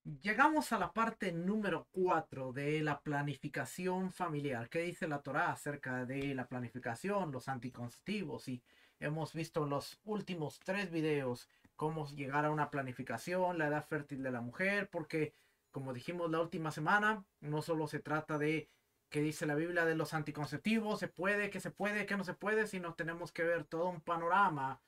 Llegamos a la parte número 4 de la planificación familiar. ¿Qué dice la Torá acerca de la planificación, los anticonceptivos? Y hemos visto en los últimos 3 videos cómo llegar a una planificación, la edad fértil de la mujer, porque como dijimos la última semana, no solo se trata de qué dice la Biblia de los anticonceptivos, se puede, que no se puede, sino tenemos que ver todo un panorama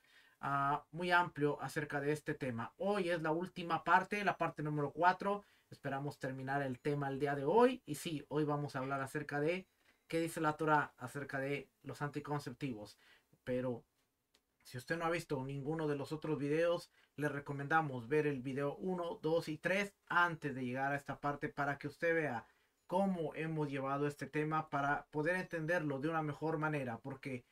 muy amplio acerca de este tema. Hoy es la última parte, la parte número 4. Esperamos terminar el tema el día de hoy. Y sí, hoy vamos a hablar acerca de qué dice la Torah acerca de los anticonceptivos. Pero si usted no ha visto ninguno de los otros videos, le recomendamos ver el video 1, 2 y 3 antes de llegar a esta parte para que usted vea cómo hemos llevado este tema para poder entenderlo de una mejor manera. Porque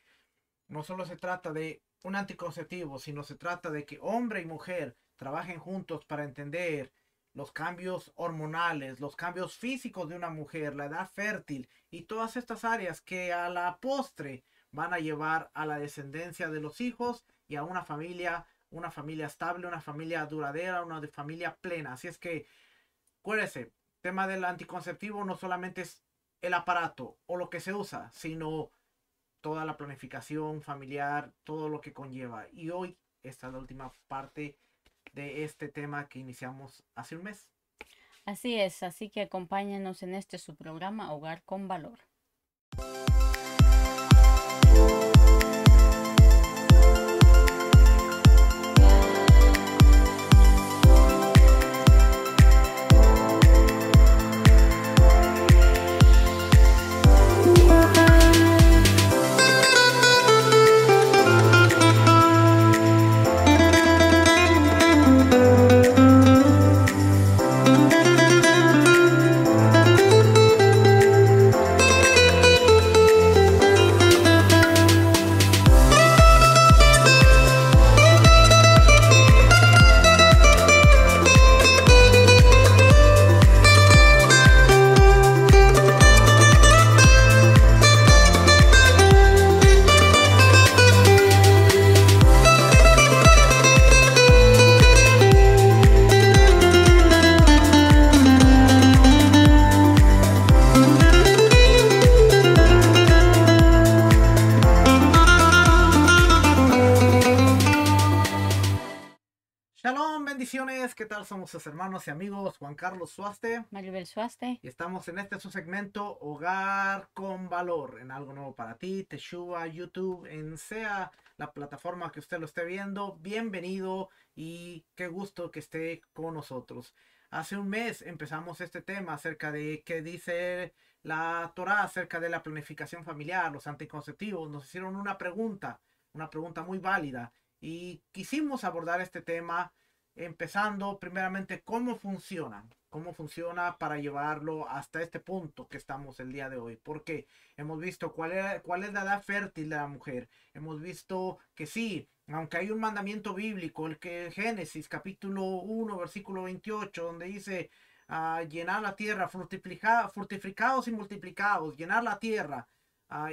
no solo se trata de un anticonceptivo, sino se trata de que hombre y mujer trabajen juntos para entender los cambios hormonales, los cambios físicos de una mujer, la edad fértil y todas estas áreas que a la postre van a llevar a la descendencia de los hijos y a una familia estable, una familia duradera, una familia plena. Así es que, acuérdese, tema del anticonceptivo no solamente es el aparato o lo que se usa, sino toda la planificación familiar, todo lo que conlleva. Y hoy esta es la última parte de este tema que iniciamos hace un mes. Así es, así que acompáñenos en este su programa Hogar con Valor. Shalom, bendiciones, ¿qué tal? Somos sus hermanos y amigos Juan Carlos Suaste Maribel Suaste. y estamos en este su segmento Hogar con Valor, en algo nuevo para ti, Teshua, YouTube, en sea la plataforma que usted lo esté viendo. Bienvenido y qué gusto que esté con nosotros. Hace un mes empezamos este tema acerca de qué dice la Torah acerca de la planificación familiar, los anticonceptivos. Nos hicieron una pregunta muy válida y quisimos abordar este tema empezando primeramente cómo funciona para llevarlo hasta este punto que estamos el día de hoy, porque hemos visto cuál es la edad fértil de la mujer, hemos visto que sí, aunque hay un mandamiento bíblico, el que Génesis capítulo 1 versículo 28, donde dice llenar la tierra, fructificados y multiplicados, llenar la tierra,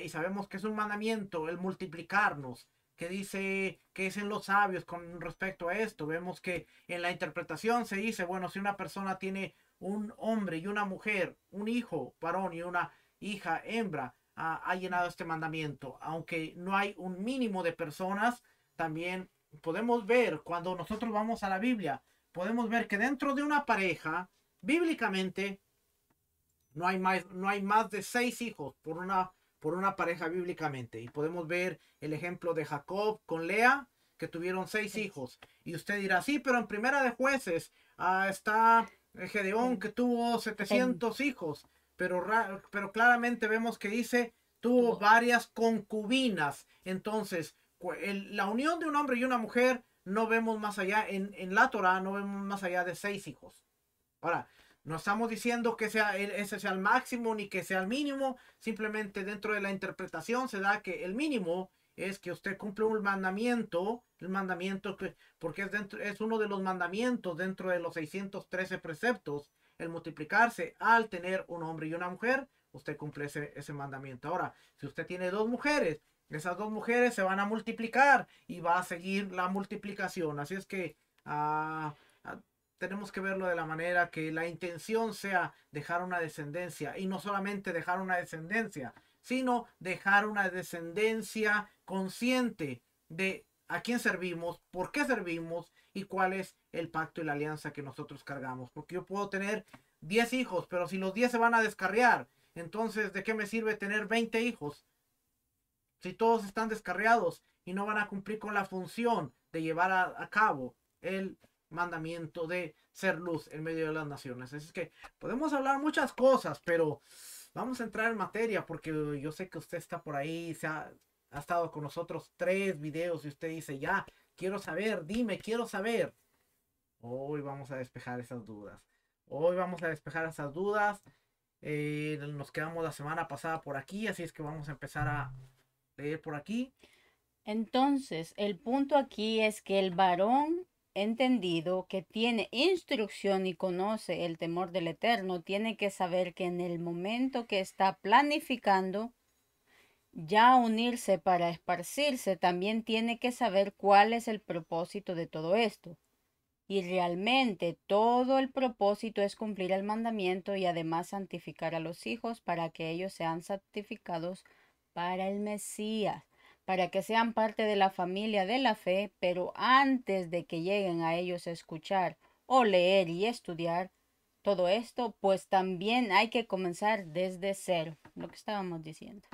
y sabemos que es un mandamiento el multiplicarnos, que dice que es en los sabios con respecto a esto. Vemos que en la interpretación se dice, bueno, si una persona tiene un hombre y una mujer, un hijo varón y una hija hembra, ha llenado este mandamiento. Aunque no hay un mínimo de personas, también podemos ver cuando nosotros vamos a la Biblia, podemos ver que dentro de una pareja, bíblicamente, no hay más de 6 hijos por una pareja bíblicamente. Y podemos ver el ejemplo de Jacob con Lea, que tuvieron 6 hijos. Y usted dirá, sí, pero en Primera de Jueces está Gedeón, que tuvo 700 hijos. Pero claramente vemos que dice, tuvo varias concubinas. Entonces, la unión de un hombre y una mujer, no vemos más allá, en la Torah, no vemos más allá de 6 hijos. Ahora, no estamos diciendo que ese sea el máximo ni que sea el mínimo, simplemente dentro de la interpretación se da que el mínimo es que usted cumple un mandamiento, porque es uno de los mandamientos dentro de los 613 preceptos, el multiplicarse al tener un hombre y una mujer, usted cumple ese mandamiento. Ahora, si usted tiene 2 mujeres, esas 2 mujeres se van a multiplicar y va a seguir la multiplicación. Así es que tenemos que verlo de la manera que la intención sea dejar una descendencia, y no solamente dejar una descendencia, sino dejar una descendencia consciente de a quién servimos, por qué servimos y cuál es el pacto y la alianza que nosotros cargamos. Porque yo puedo tener 10 hijos, pero si los 10 se van a descarriar, entonces ¿de qué me sirve tener 20 hijos? Si todos están descarriados y no van a cumplir con la función de llevar a cabo el mandamiento de ser luz en medio de las naciones. Así es que podemos hablar muchas cosas, pero vamos a entrar en materia porque yo sé que usted está por ahí, ha estado con nosotros 3 videos y usted dice, ya, quiero saber, dime, quiero saber. Hoy vamos a despejar esas dudas. Hoy vamos a despejar esas dudas. Nos quedamos la semana pasada por aquí, así es que vamos a empezar a leer por aquí. Entonces, el punto aquí es que el varón entendido que tiene instrucción y conoce el temor del Eterno, tiene que saber que en el momento que está planificando ya unirse para esparcirse, también tiene que saber cuál es el propósito de todo esto. Y realmente todo el propósito es cumplir el mandamiento y además santificar a los hijos para que ellos sean santificados para el Mesías, para que sean parte de la familia de la fe, pero antes de que lleguen a ellos a escuchar o leer y estudiar todo esto, pues también hay que comenzar desde cero, lo que estábamos diciendo.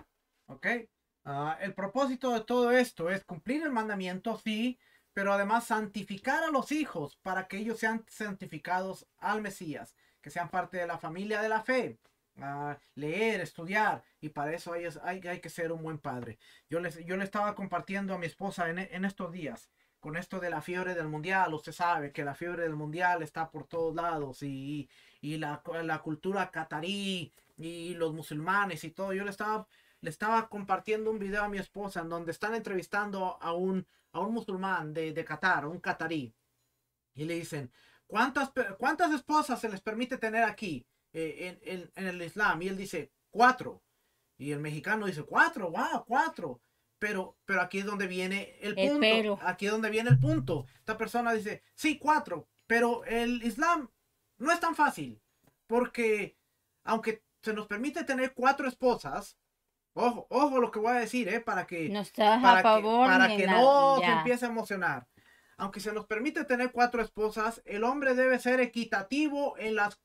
¿Ok? El propósito de todo esto es cumplir el mandamiento, sí, pero además santificar a los hijos para que ellos sean santificados al Mesías, que sean parte de la familia de la fe. Leer, estudiar, y para eso hay que ser un buen padre. Yo le estaba compartiendo a mi esposa en estos días, con esto de la fiebre del mundial. Usted sabe que la fiebre del mundial está por todos lados, y la cultura catarí y los musulmanes y todo. Le estaba compartiendo un video a mi esposa en donde están entrevistando a un musulmán de Qatar, un catarí, y le dicen, ¿cuántas esposas se les permite tener aquí en el Islam? Y él dice, 4. Y el mexicano dice, 4, wow, 4. Pero aquí es donde viene el punto. Pero Aquí es donde viene el punto. Esta persona dice, sí, 4. Pero el Islam no es tan fácil. Porque aunque se nos permite tener 4 esposas, ojo, ojo lo que voy a decir, no estás a favor para ni que nada, no se ya. empiece a emocionar. Aunque se nos permite tener 4 esposas, el hombre debe ser equitativo en las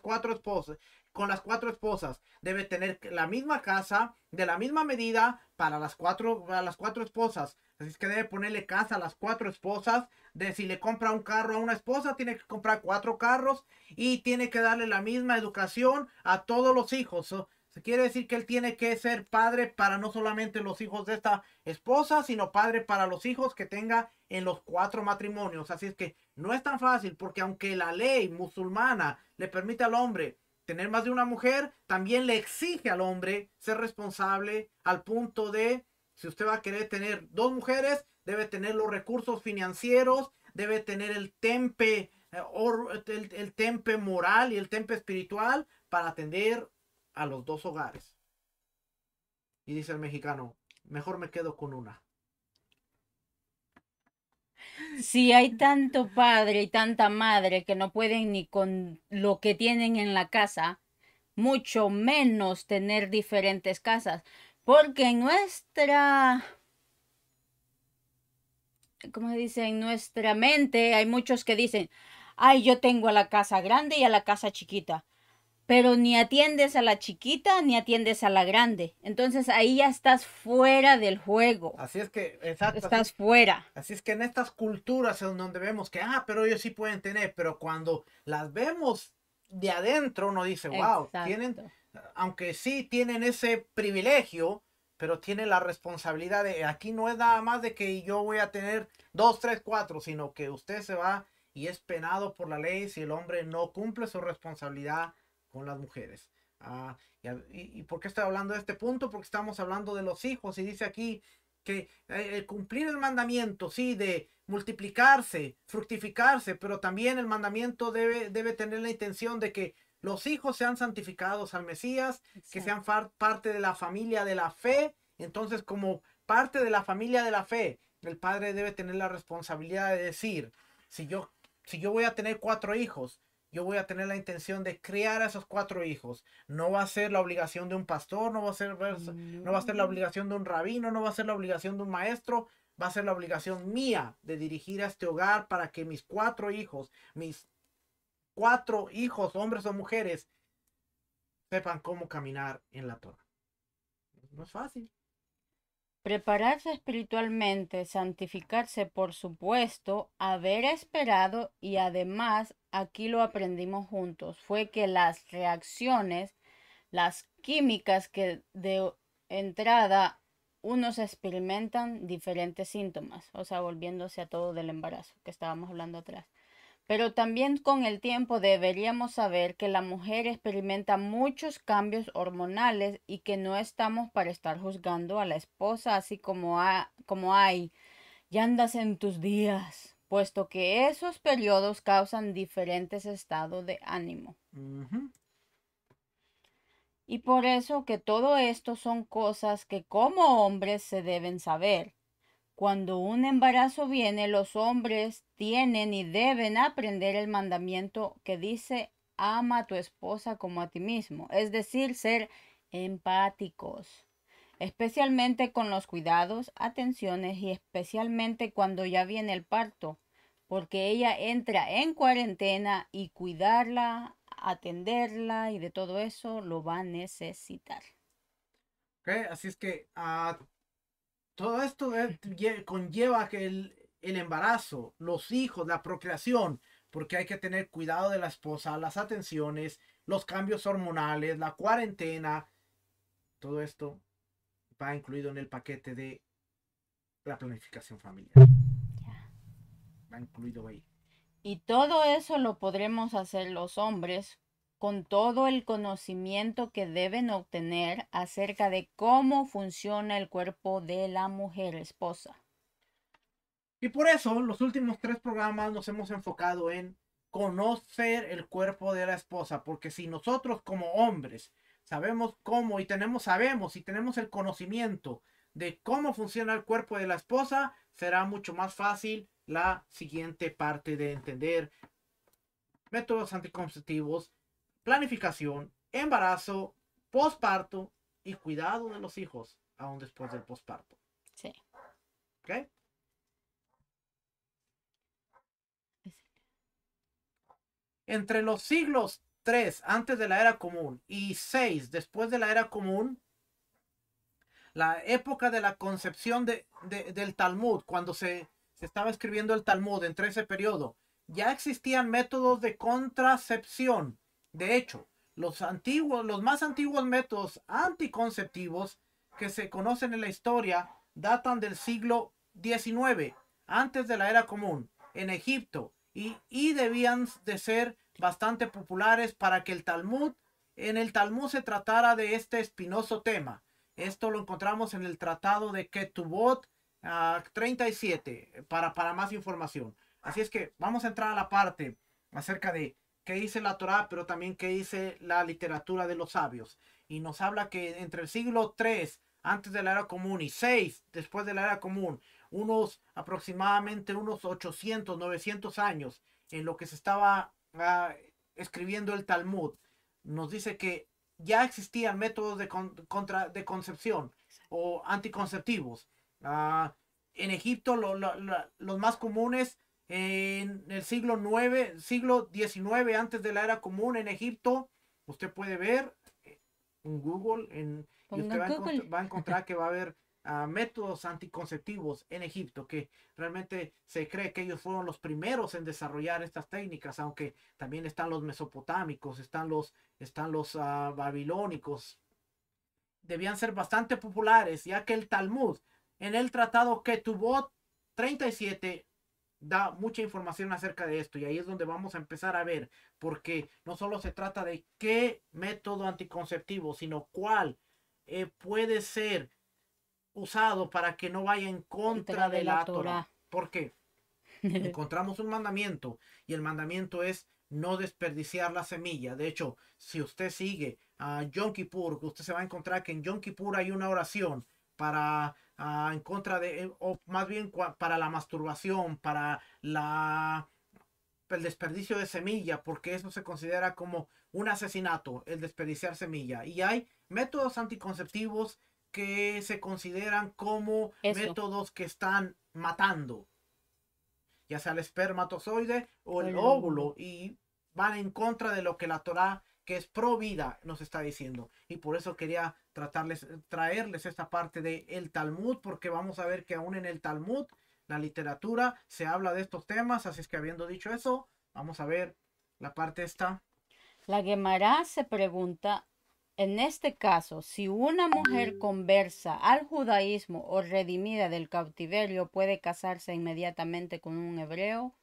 4 esposas. Con las 4 esposas debe tener la misma casa, de la misma medida para las 4 esposas. Así es que debe ponerle casa a las 4 esposas. De si le compra un carro a una esposa, tiene que comprar 4 carros, y tiene que darle la misma educación a todos los hijos. Se quiere decir que él tiene que ser padre para no solamente los hijos de esta esposa, sino padre para los hijos que tenga en los 4 matrimonios. Así es que no es tan fácil, porque aunque la ley musulmana le permite al hombre tener más de una mujer, también le exige al hombre ser responsable al punto de, si usted va a querer tener 2 mujeres, debe tener los recursos financieros, debe tener el tempe moral y el tempe espiritual para atender a los 2 hogares. Y dice el mexicano, mejor me quedo con una. Si hay tanto padre y tanta madre que no pueden ni con lo que tienen en la casa, mucho menos tener diferentes casas, porque en nuestra, ¿cómo se dice? En nuestra mente hay muchos que dicen, ay, yo tengo a la casa grande y a la casa chiquita, pero ni atiendes a la chiquita ni atiendes a la grande. Entonces ahí ya estás fuera del juego. Así es que, exacto, Estás fuera. así es que en estas culturas en donde vemos que, pero ellos sí pueden tener, pero cuando las vemos de adentro, uno dice, wow, tienen, Exacto. aunque sí tienen ese privilegio, pero tienen la responsabilidad de, aquí no es nada más de que yo voy a tener 2, 3, 4, sino que usted se va y es penado por la ley si el hombre no cumple su responsabilidad con las mujeres. ¿Y por qué estoy hablando de este punto? Porque estamos hablando de los hijos, y dice aquí que cumplir el mandamiento, sí, de multiplicarse, fructificarse, pero también el mandamiento debe tener la intención de que los hijos sean santificados al Mesías, que sean parte de la familia de la fe. Entonces, como parte de la familia de la fe, el padre debe tener la responsabilidad de decir, si yo si yo voy a tener 4 hijos, yo voy a tener la intención de criar a esos 4 hijos. No va a ser la obligación de un pastor, no va a ser la No. obligación de un rabino, no va a ser la obligación de un maestro, va a ser la obligación mía de dirigir a este hogar para que mis 4 hijos, hombres o mujeres, sepan cómo caminar en la Torah. No es fácil. Prepararse espiritualmente, santificarse, por supuesto, haber esperado y además, aquí lo aprendimos juntos, fue que las reacciones, las químicas que de entrada unos experimentan diferentes síntomas, o sea, volviéndose a todo del embarazo que estábamos hablando atrás. Pero también con el tiempo deberíamos saber que la mujer experimenta muchos cambios hormonales y que no estamos para estar juzgando a la esposa así como hay, ya andas en tus días, puesto que esos periodos causan diferentes estados de ánimo. Ujú. Y por eso que todo esto son cosas que como hombres se deben saber. Cuando un embarazo viene, los hombres tienen y deben aprender el mandamiento que dice ama a tu esposa como a ti mismo, es decir, ser empáticos, especialmente con los cuidados, atenciones y especialmente cuando ya viene el parto, porque ella entra en cuarentena y cuidarla, atenderla y de todo eso lo va a necesitar. ¿Ok? Así es que todo esto conlleva que el embarazo, los hijos, la procreación, porque hay que tener cuidado de la esposa, las atenciones, los cambios hormonales, la cuarentena, todo esto va incluido en el paquete de la planificación familiar. Va incluido ahí. Y todo eso lo podremos hacer los hombres con todo el conocimiento que deben obtener acerca de cómo funciona el cuerpo de la mujer esposa. Y por eso los últimos 3 programas nos hemos enfocado en conocer el cuerpo de la esposa, porque si nosotros como hombres sabemos cómo sabemos y tenemos el conocimiento de cómo funciona el cuerpo de la esposa, será mucho más fácil la siguiente parte de entender métodos anticonceptivos, planificación, embarazo, posparto y cuidado de los hijos aún después del posparto. Sí. ¿Ok? Entre los siglos 3 antes de la era común y 6 después de la era común, la época de la concepción del Talmud, cuando se estaba escribiendo el Talmud, entre ese periodo, ya existían métodos de contracepción. De hecho, los más antiguos métodos anticonceptivos que se conocen en la historia datan del siglo XIX, antes de la era común, en Egipto, y debían de ser bastante populares para que en el Talmud se tratara de este espinoso tema. Esto lo encontramos en el tratado de Ketubot 37 para más información. Así es que vamos a entrar a la parte acerca de qué dice la Torá, pero también qué dice la literatura de los sabios. Y nos habla que entre el siglo 3 antes de la era común y 6 después de la era común, aproximadamente unos 800, 900 años en lo que se estaba escribiendo el Talmud, nos dice que ya existían métodos de concepción o anticonceptivos. En Egipto, los más comunes en el siglo XIX, antes de la era común en Egipto, usted puede ver en Google y Ponga usted Google. va a encontrar que va a haber métodos anticonceptivos en Egipto, que realmente se cree que ellos fueron los primeros en desarrollar estas técnicas, aunque también están los mesopotámicos, están los babilónicos. Debían ser bastante populares, ya que el Talmud, en el tratado Ketubot 37, da mucha información acerca de esto, y ahí es donde vamos a empezar a ver, porque no solo se trata de qué método anticonceptivo, sino cuál puede ser usado para que no vaya en Contra contra de de la la Torah. Torah. ¿Por qué? Encontramos un mandamiento, y el mandamiento es no desperdiciar la semilla. De hecho, si usted sigue a Yom Kippur, usted se va a encontrar que en Yom Kippur hay una oración en contra de, o más bien para la masturbación, para el desperdicio de semilla, porque eso se considera como un asesinato, el desperdiciar semilla. Y hay métodos anticonceptivos que se consideran como Eso, métodos que están matando, ya sea el espermatozoide o o el el óvulo. óvulo, y van en contra de lo que la Torá, que es pro vida, nos está diciendo. Y por eso quería traerles esta parte del Talmud, porque vamos a ver que aún en el Talmud, la literatura, se habla de estos temas. Así es que, habiendo dicho eso, vamos a ver la parte esta. La Guemará se pregunta, en este caso, si una mujer conversa al judaísmo o redimida del cautiverio puede casarse inmediatamente con un hebreo,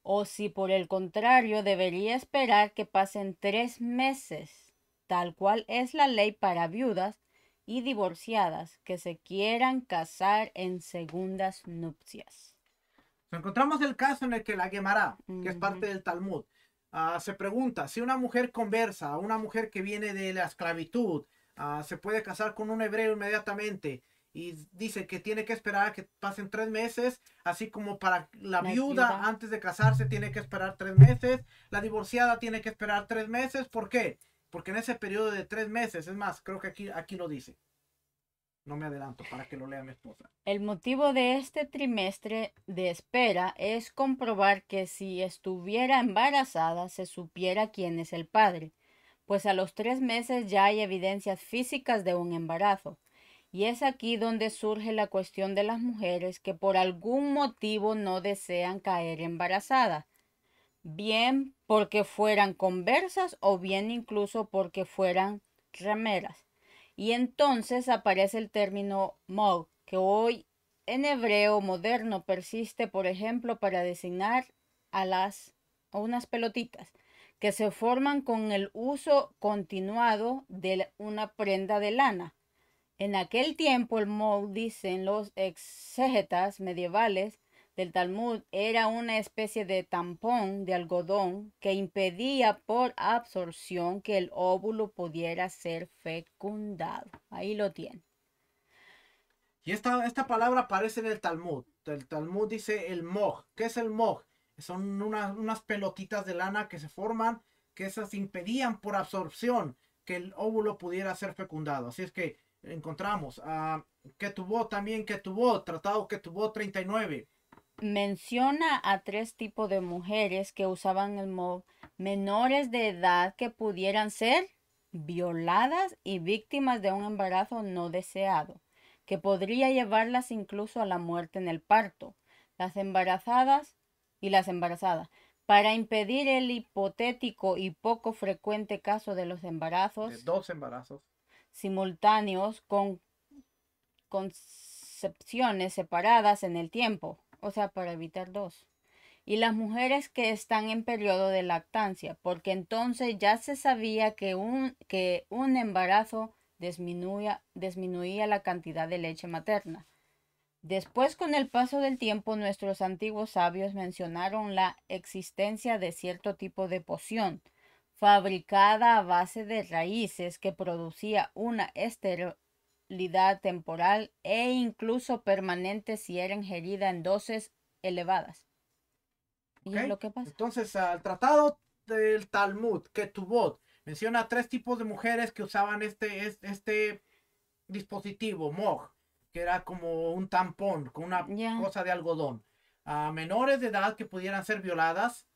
o si por el contrario debería esperar que pasen 3 meses, tal cual es la ley para viudas y divorciadas que se quieran casar en segundas nupcias. Encontramos el caso en el que la Gemara, que es Ujú. parte del Talmud, se pregunta si una mujer conversa, una mujer que viene de la esclavitud, se puede casar con un hebreo inmediatamente, y dice que tiene que esperar a que pasen 3 meses, así como para la La viuda viuda. antes de casarse tiene que esperar 3 meses, la divorciada tiene que esperar 3 meses. ¿Por qué? Porque en ese periodo de 3 meses, es más, creo que aquí lo dice. No me adelanto para que lo lea mi esposa. El motivo de este trimestre de espera es comprobar que si estuviera embarazada se supiera quién es el padre, pues a los 3 meses ya hay evidencias físicas de un embarazo. Y es aquí donde surge la cuestión de las mujeres que por algún motivo no desean caer embarazadas, bien porque fueran conversas o bien incluso porque fueran rameras. Y entonces aparece el término mog, que hoy en hebreo moderno persiste, por ejemplo, para designar a unas pelotitas que se forman con el uso continuado de una prenda de lana. En aquel tiempo el mog, dicen los exégetas medievales del Talmud, era una especie de tampón de algodón que impedía por absorción que el óvulo pudiera ser fecundado. Ahí lo tiene. Y esta palabra aparece en el Talmud. El Talmud dice el moj. ¿Qué es el moj? Son unas pelotitas de lana que se forman, que esas impedían por absorción que el óvulo pudiera ser fecundado. Así es que encontramos a Ketubot, Tratado Ketubot 39. Menciona a 3 tipos de mujeres que usaban el mog: menores de edad que pudieran ser violadas y víctimas de un embarazo no deseado, que podría llevarlas incluso a la muerte en el parto, las embarazadas y las embarazadas. Para impedir el hipotético y poco frecuente caso de los De embarazos 2 embarazos. simultáneos con concepciones separadas en el tiempo, o sea, para evitar dos. Y las mujeres que están en periodo de lactancia, porque entonces ya se sabía que un embarazo disminuía la cantidad de leche materna. Después, con el paso del tiempo, nuestros antiguos sabios mencionaron la existencia de cierto tipo de poción, fabricada a base de raíces, que producía una esterilidad temporal e incluso permanente si era ingerida en dosis elevadas. ¿Ok? Y es lo que pasa. Entonces, al Tratado del Talmud, Ketubot, menciona 3 tipos de mujeres que usaban este dispositivo, MOG, que era como un tampón con una Ya, cosa de algodón. A menores de edad que pudieran ser violadas,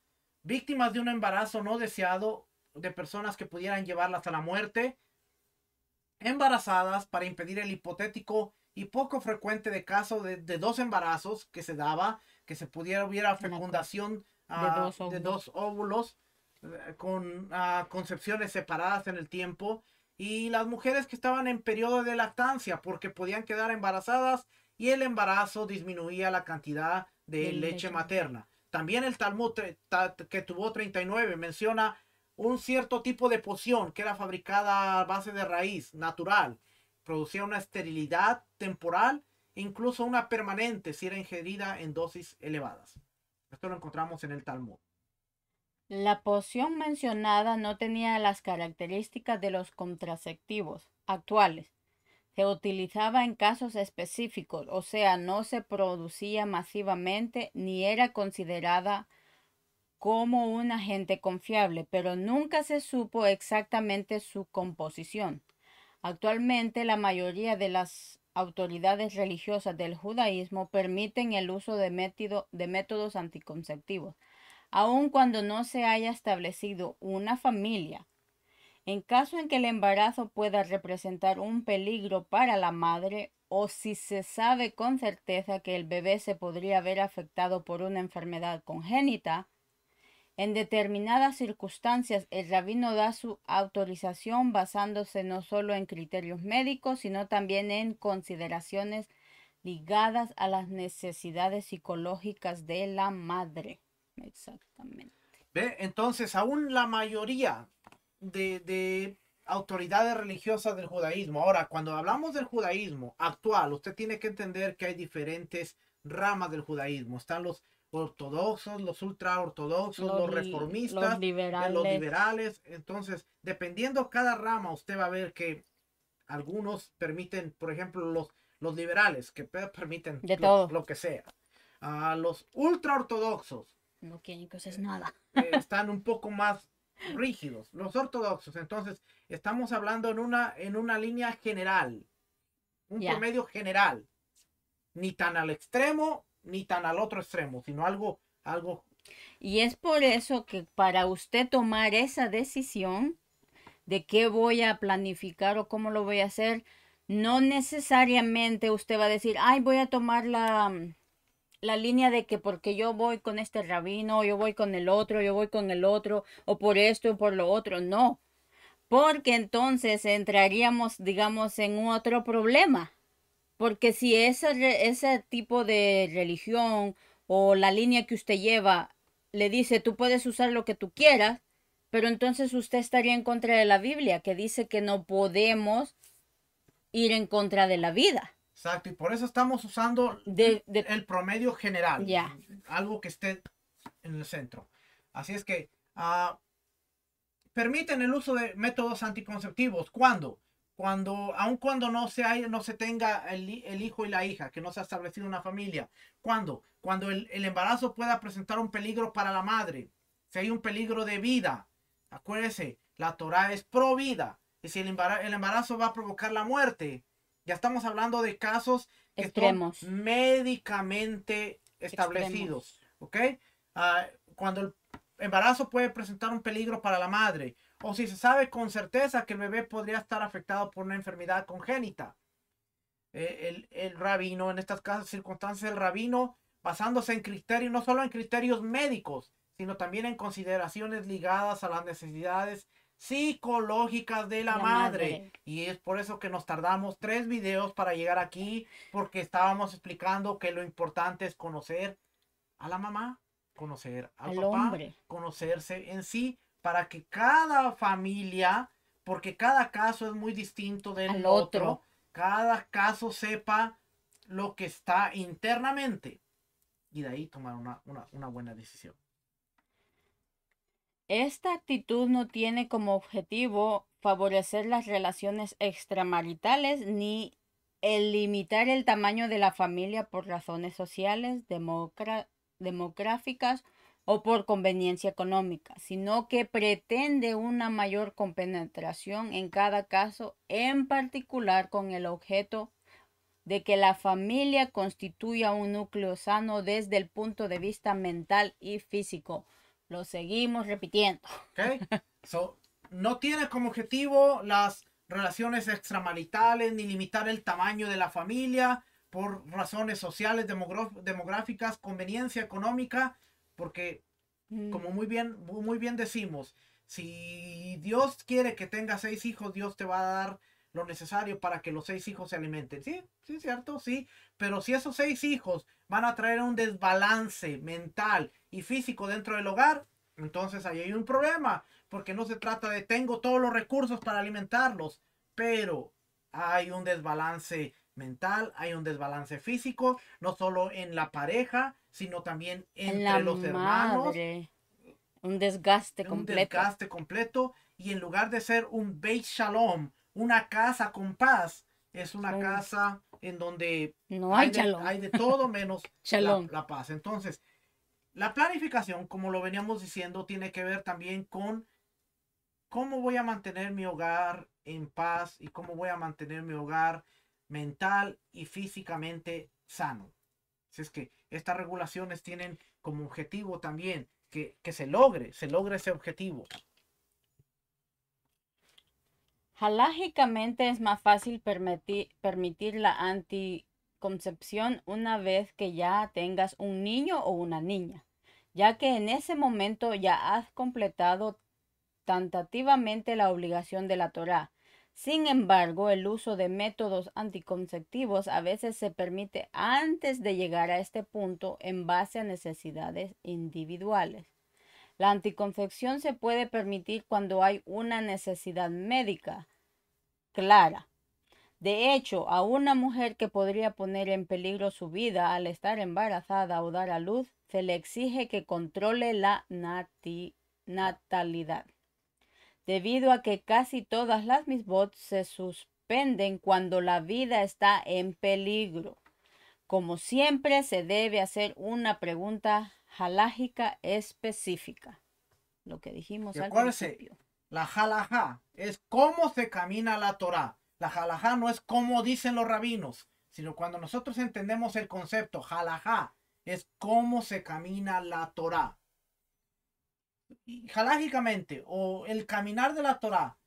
víctimas de un embarazo no deseado, de personas que pudieran llevarlas a la muerte, embarazadas para impedir el hipotético y poco frecuente de caso de 2 embarazos que se daba, que se hubiera una fecundación de dos de óvulos. 2 óvulos, con concepciones separadas en el tiempo, y las mujeres que estaban en periodo de lactancia porque podían quedar embarazadas y el embarazo disminuía la cantidad de De leche leche. materna. También el Talmud que tuvo 39 menciona un cierto tipo de poción que era fabricada a base de raíz natural. Producía una esterilidad temporal e incluso una permanente si era ingerida en dosis elevadas. Esto lo encontramos en el Talmud. La poción mencionada no tenía las características de los contraceptivos actuales. Se utilizaba en casos específicos, o sea, no se producía masivamente ni era considerada como un agente confiable, pero nunca se supo exactamente su composición. Actualmente, la mayoría de las autoridades religiosas del judaísmo permiten el uso de métodos anticonceptivos, aun cuando no se haya establecido una familia. En caso en que el embarazo pueda representar un peligro para la madre o si se sabe con certeza que el bebé se podría ver afectado por una enfermedad congénita, en determinadas circunstancias el rabino da su autorización basándose no solo en criterios médicos, sino también en consideraciones ligadas a las necesidades psicológicas de la madre. Exactamente. ¿Ve? Entonces, aún la mayoría de autoridades religiosas del judaísmo. Ahora, cuando hablamos del judaísmo actual, usted tiene que entender que hay diferentes ramas del judaísmo. Están los ortodoxos, los ultraortodoxos, los Los reformistas, los liberales. liberales. Entonces, dependiendo cada rama, usted va a ver que algunos permiten, por ejemplo, los liberales, que permiten De todo. lo que sea. Los ultraortodoxos No quieren que uses nada. están un poco más rígidos, los ortodoxos. Entonces, estamos hablando en una línea general, un Ya. promedio general, ni tan al extremo ni tan al otro extremo, sino algo. Y es por eso que para usted tomar esa decisión de qué voy a planificar o cómo lo voy a hacer, no necesariamente usted va a decir, ay, voy a tomar la línea de que porque yo voy con este rabino, yo voy con el otro, yo voy con el otro, o por esto o por lo otro. No, porque entonces entraríamos, digamos, en otro problema. Porque si ese tipo de religión o la línea que usted lleva le dice tú puedes usar lo que tú quieras, pero entonces usted estaría en contra de la Biblia, que dice que no podemos ir en contra de la vida. Exacto, y por eso estamos usando De el promedio general, ya, algo que esté en el centro. Así es que permiten el uso de métodos anticonceptivos. ¿Cuándo? Aun cuando no se tenga el hijo y la hija, que no se ha establecido una familia. ¿Cuándo? Cuando el embarazo pueda presentar un peligro para la madre. Si hay un peligro de vida. Acuérdese, la Torah es pro vida. Y si el embarazo va a provocar la muerte, ya estamos hablando de casos que son extremos, médicamente establecidos. extremos. ¿Ok? Cuando el embarazo puede presentar un peligro para la madre, o si se sabe con certeza que el bebé podría estar afectado por una enfermedad congénita. El rabino, en estas circunstancias, el rabino, basándose en criterios, no solo en criterios médicos, sino también en consideraciones ligadas a las necesidades psicológicas de la La madre. madre, Y es por eso que nos tardamos 3 videos para llegar aquí, porque estábamos explicando que lo importante es conocer a la mamá, conocer al al papá, hombre, conocerse en sí, para que cada familia, porque cada caso es muy distinto al del otro, otro. cada caso sepa lo que está internamente y de ahí tomar una buena decisión. Esta actitud no tiene como objetivo favorecer las relaciones extramaritales ni el limitar el tamaño de la familia por razones sociales, demográficas o por conveniencia económica, sino que pretende una mayor compenetración en cada caso, en particular con el objeto de que la familia constituya un núcleo sano desde el punto de vista mental y físico. Lo seguimos repitiendo. ¿Ok? So, no tiene como objetivo las relaciones extramaritales ni limitar el tamaño de la familia por razones sociales, demográficas, conveniencia económica, porque como muy bien decimos, si Dios quiere que tengas 6 hijos, Dios te va a dar lo necesario para que los 6 hijos se alimenten. Sí, sí, cierto, sí. Pero si esos 6 hijos van a traer un desbalance mental y físico dentro del hogar, entonces ahí hay un problema. Porque no se trata de tengo todos los recursos para alimentarlos, pero hay un desbalance mental, hay un desbalance físico, no solo en la pareja, sino también En la entre los hermanos, madre, un desgaste un completo. desgaste completo, y en lugar de ser un Beit Shalom, una casa con paz, es una Un- casa en donde no hay hay shalom. de todo menos Shalom. la paz. Entonces, La planificación, como lo veníamos diciendo, tiene que ver también con cómo voy a mantener mi hogar en paz y cómo voy a mantener mi hogar mental y físicamente sano. Si es que estas regulaciones tienen como objetivo también que se logre ese objetivo. Halágicamente es más fácil permitir la anticoncepción una vez que ya tengas un niño o una niña, ya que en ese momento ya has completado tentativamente la obligación de la Torá. Sin embargo, el uso de métodos anticonceptivos a veces se permite antes de llegar a este punto en base a necesidades individuales. La anticoncepción se puede permitir cuando hay una necesidad médica clara. De hecho, a una mujer que podría poner en peligro su vida al estar embarazada o dar a luz, se le exige que controle la natalidad, debido a que casi todas las misbot se suspenden cuando la vida está en peligro. Como siempre, se debe hacer una pregunta halágica específica, lo que dijimos Y al acuérdense, principio. la halajá es cómo se camina la Torá. La halajá no es como dicen los rabinos, sino cuando nosotros entendemos el concepto halajá, es cómo se camina la Torá. Y halágicamente, o el caminar de la Torá,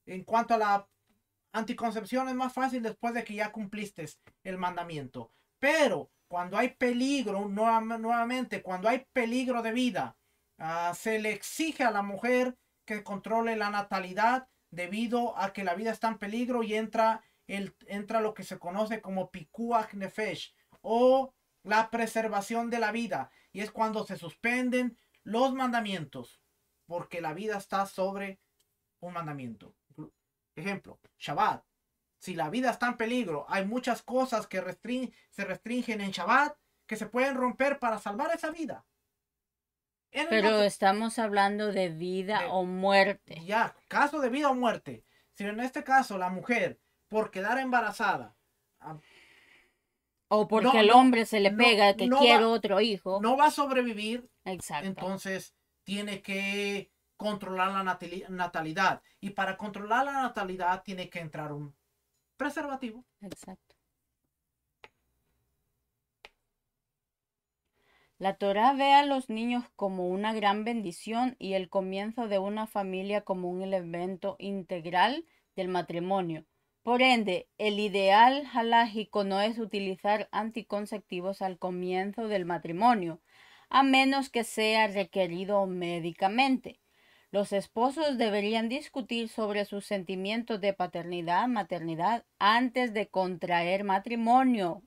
en cuanto a la anticoncepción, es más fácil después de que ya cumpliste el mandamiento. Pero cuando hay peligro, nuevamente, cuando hay peligro de vida, se le exige a la mujer que controle la natalidad debido a que la vida está en peligro y entra lo que se conoce como pikuach nefesh o la preservación de la vida. Y es cuando se suspenden los mandamientos porque la vida está sobre un mandamiento. Ejemplo, Shabbat. Si la vida está en peligro, hay muchas cosas que se restringen en Shabbat que se pueden romper para salvar esa vida. Pero estamos hablando de vida de, o muerte. ya, caso de vida o muerte. Si en este caso la mujer, por quedar embarazada, O porque no, el no, hombre se le no, pega que quiere otro hijo. no va a sobrevivir, Exacto. entonces tiene que controlar la natalidad. Y para controlar la natalidad tiene que entrar un preservativo. Exacto. La Torá ve a los niños como una gran bendición y el comienzo de una familia como un elemento integral del matrimonio. Por ende, el ideal halágico no es utilizar anticonceptivos al comienzo del matrimonio, a menos que sea requerido médicamente. Los esposos deberían discutir sobre sus sentimientos de paternidad, maternidad, antes de contraer matrimonio.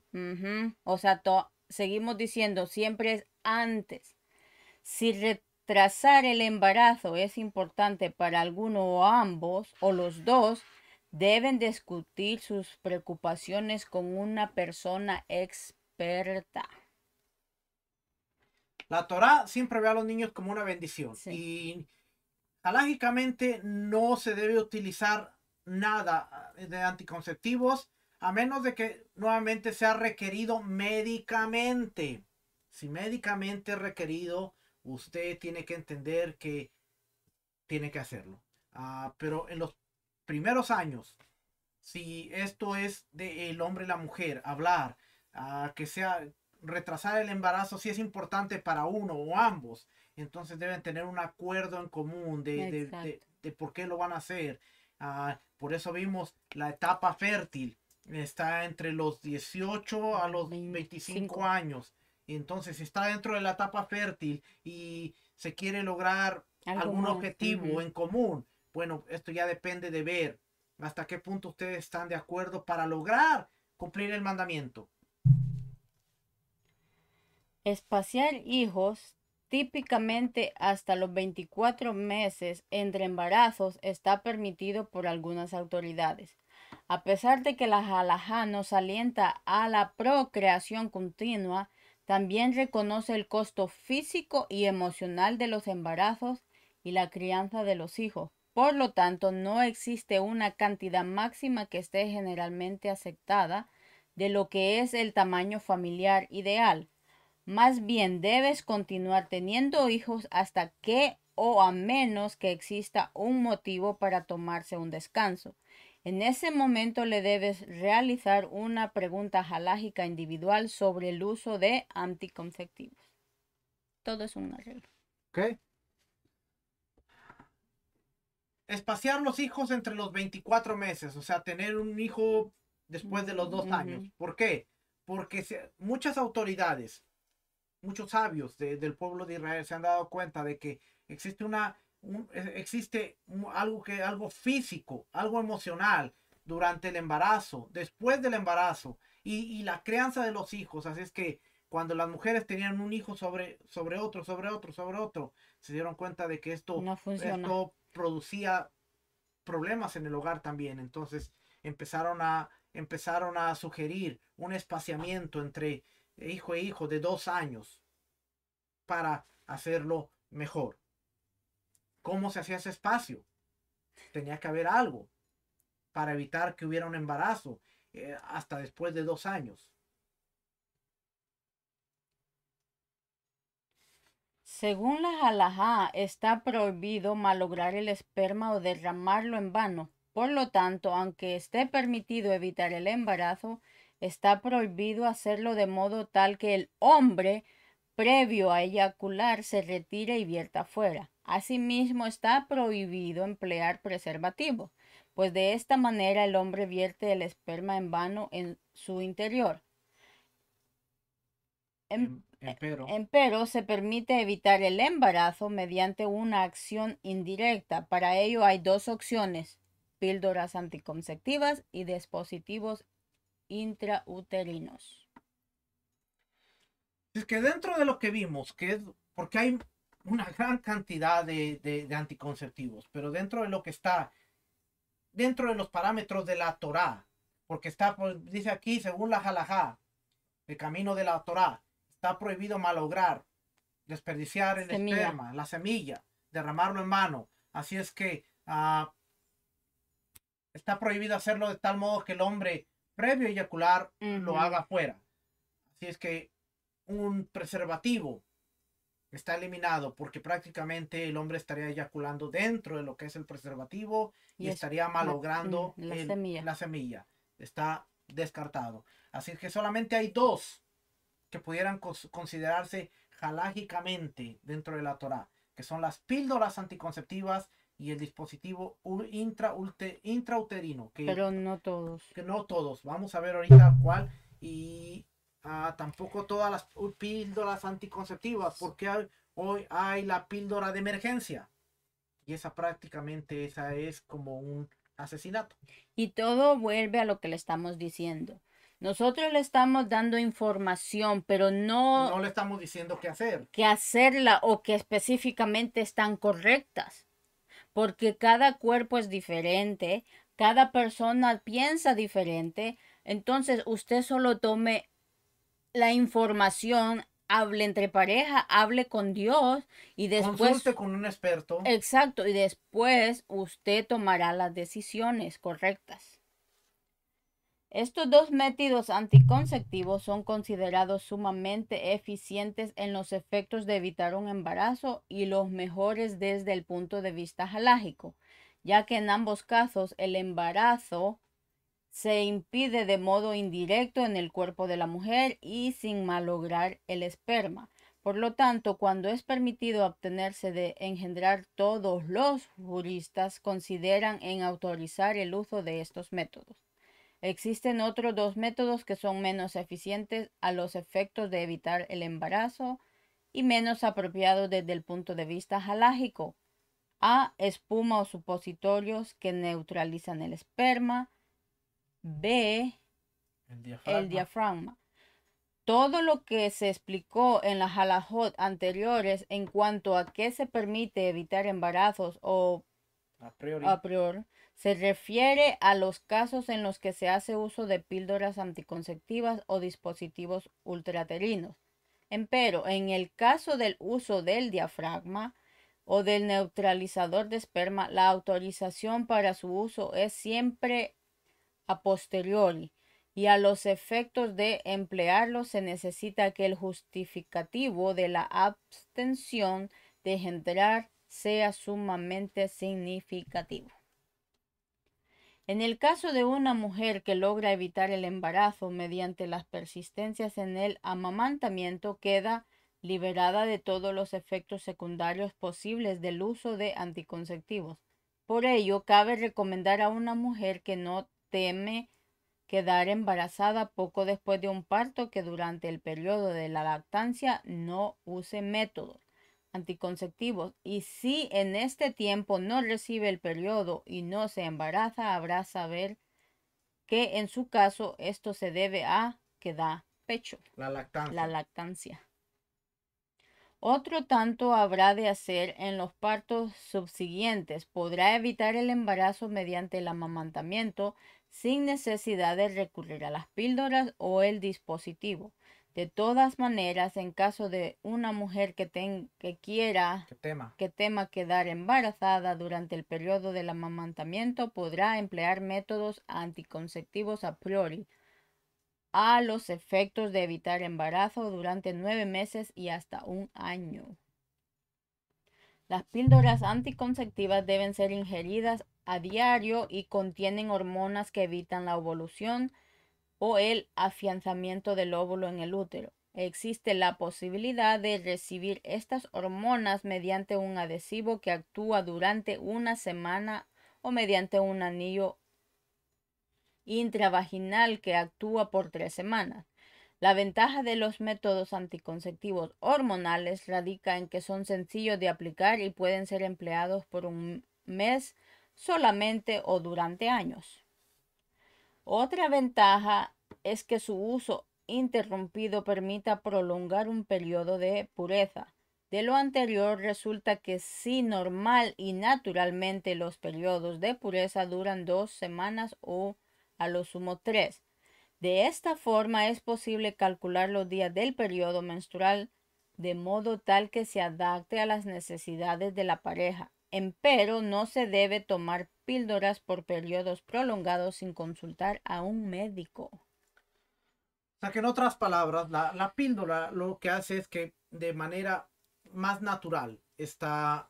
O sea, seguimos diciendo, siempre es antes. Si retrasar el embarazo es importante para alguno o ambos, o los dos, deben discutir sus preocupaciones con una persona experta. La Torá siempre ve a los niños como una bendición. Sí. Y halágicamente no se debe utilizar nada de anticonceptivos a menos de que nuevamente sea requerido médicamente. Si médicamente es requerido, usted tiene que entender que tiene que hacerlo. Pero en los primeros años, si esto es de el hombre y la mujer, hablar, que sea retrasar el embarazo, si es importante para uno o ambos, entonces deben tener un acuerdo en común de por qué lo van a hacer. Por eso vimos la etapa fértil, está entre los 18 a los 25 años. Entonces, si está dentro de la etapa fértil y se quiere lograr algún objetivo en común, bueno, esto ya depende de ver hasta qué punto ustedes están de acuerdo para lograr cumplir el mandamiento. Espaciar hijos típicamente hasta los 24 meses entre embarazos está permitido por algunas autoridades. A pesar de que la halajá nos alienta a la procreación continua, también reconoce el costo físico y emocional de los embarazos y la crianza de los hijos. Por lo tanto, no existe una cantidad máxima que esté generalmente aceptada de lo que es el tamaño familiar ideal. Más bien debes continuar teniendo hijos hasta que o a menos que exista un motivo para tomarse un descanso. En ese momento le debes realizar una pregunta halájica individual sobre el uso de anticonceptivos. Todo es un arreglo. ¿Ok? Espaciar los hijos entre los 24 meses, o sea, tener un hijo después de los 2 años. ¿Por qué? Porque muchas autoridades, muchos sabios del pueblo de Israel se han dado cuenta de que existe algo físico, algo emocional durante el embarazo, después del embarazo y la crianza de los hijos. Así es que cuando las mujeres tenían un hijo sobre otro, se dieron cuenta de que No funciona. esto producía problemas en el hogar también. Entonces empezaron a sugerir un espaciamiento entre hijo e hijo de 2 años para hacerlo mejor. ¿Cómo se hacía ese espacio? Tenía que haber algo para evitar que hubiera un embarazo hasta después de 2 años. Según la halajá, está prohibido malograr el esperma o derramarlo en vano. Por lo tanto, aunque esté permitido evitar el embarazo, está prohibido hacerlo de modo tal que el hombre, previo a eyacular, se retire y vierta fuera. Asimismo, está prohibido emplear preservativo, pues de esta manera el hombre vierte el esperma en vano en su interior. Empero, Empero, se permite evitar el embarazo mediante una acción indirecta. Para ello hay dos opciones: píldoras anticonceptivas y dispositivos intrauterinos. es que dentro de lo que vimos, porque hay una gran cantidad de anticonceptivos, pero dentro de lo que está, dentro de los parámetros de la Torá, porque está, pues, dice aquí, según la halajá, el camino de la Torá, está prohibido malograr, desperdiciar el Semilla. esperma, la semilla, derramarlo en mano. Así es que está prohibido hacerlo de tal modo que el hombre, previo a eyacular, lo haga afuera. Así es que un preservativo está eliminado porque prácticamente el hombre estaría eyaculando dentro de lo que es el preservativo y estaría malogrando la semilla. la semilla. Está descartado. Así que solamente hay dos que pudieran considerarse halágicamente dentro de la Torá, que son las píldoras anticonceptivas y el dispositivo intrauterino, Pero no todos. que no todos. Vamos a ver ahorita cuál. Y tampoco todas las píldoras anticonceptivas, porque hoy hay la píldora de emergencia. Y esa es como un asesinato. Y todo vuelve a lo que le estamos diciendo. Nosotros le estamos dando información, pero no No le estamos diciendo qué hacer. que hacerla o que específicamente están correctas, porque cada cuerpo es diferente, cada persona piensa diferente. Entonces usted solo tome la información, hable entre pareja, hable con Dios y Consulte después, con un experto. exacto, y después usted tomará las decisiones correctas. Estos dos métodos anticonceptivos son considerados sumamente eficientes en los efectos de evitar un embarazo y los mejores desde el punto de vista halágico, ya que en ambos casos el embarazo se impide de modo indirecto en el cuerpo de la mujer y sin malograr el esperma. Por lo tanto, cuando es permitido obtenerse de engendrar, todos los juristas consideran en autorizar el uso de estos métodos. Existen otros dos métodos que son menos eficientes a los efectos de evitar el embarazo y menos apropiados desde el punto de vista halágico. A. Espuma o supositorios que neutralizan el esperma. B. El diafragma. Todo lo que se explicó en las halajot anteriores en cuanto a qué se permite evitar embarazos o A priori. a priori se refiere a los casos en los que se hace uso de píldoras anticonceptivas o dispositivos ultraterinos. Empero, en el caso del uso del diafragma o del neutralizador de esperma, la autorización para su uso es siempre a posteriori, y a los efectos de emplearlo se necesita que el justificativo de la abstención de engendrar sea sumamente significativo. En el caso de una mujer que logra evitar el embarazo mediante las persistencias en el amamantamiento, queda liberada de todos los efectos secundarios posibles del uso de anticonceptivos. Por ello, cabe recomendar a una mujer que no teme quedar embarazada poco después de un parto que durante el periodo de la lactancia no use métodos anticonceptivos, y si en este tiempo no recibe el periodo y no se embaraza, habrá saber que en su caso esto se debe a que da pecho, La la lactancia. lactancia. Otro tanto habrá de hacer en los partos subsiguientes. Podrá evitar el embarazo mediante el amamantamiento sin necesidad de recurrir a las píldoras o el dispositivo. De todas maneras, en caso de una mujer que tema quedar embarazada durante el periodo del amamantamiento, podrá emplear métodos anticonceptivos a priori a los efectos de evitar embarazo durante 9 meses y hasta un año. Las píldoras anticonceptivas deben ser ingeridas a diario y contienen hormonas que evitan la ovulación o el afianzamiento del óvulo en el útero. Existe la posibilidad de recibir estas hormonas mediante un adhesivo que actúa durante una semana o mediante un anillo intravaginal que actúa por 3 semanas. La ventaja de los métodos anticonceptivos hormonales radica en que son sencillos de aplicar y pueden ser empleados por un mes solamente o durante años. Otra ventaja es que su uso interrumpido permita prolongar un periodo de pureza. De lo anterior resulta que si normal y naturalmente los periodos de pureza duran 2 semanas o a lo sumo 3. De esta forma es posible calcular los días del periodo menstrual de modo tal que se adapte a las necesidades de la pareja. Empero no se debe tomar píldoras por periodos prolongados sin consultar a un médico. O sea que en otras palabras, la píldora lo que hace es que de manera más natural está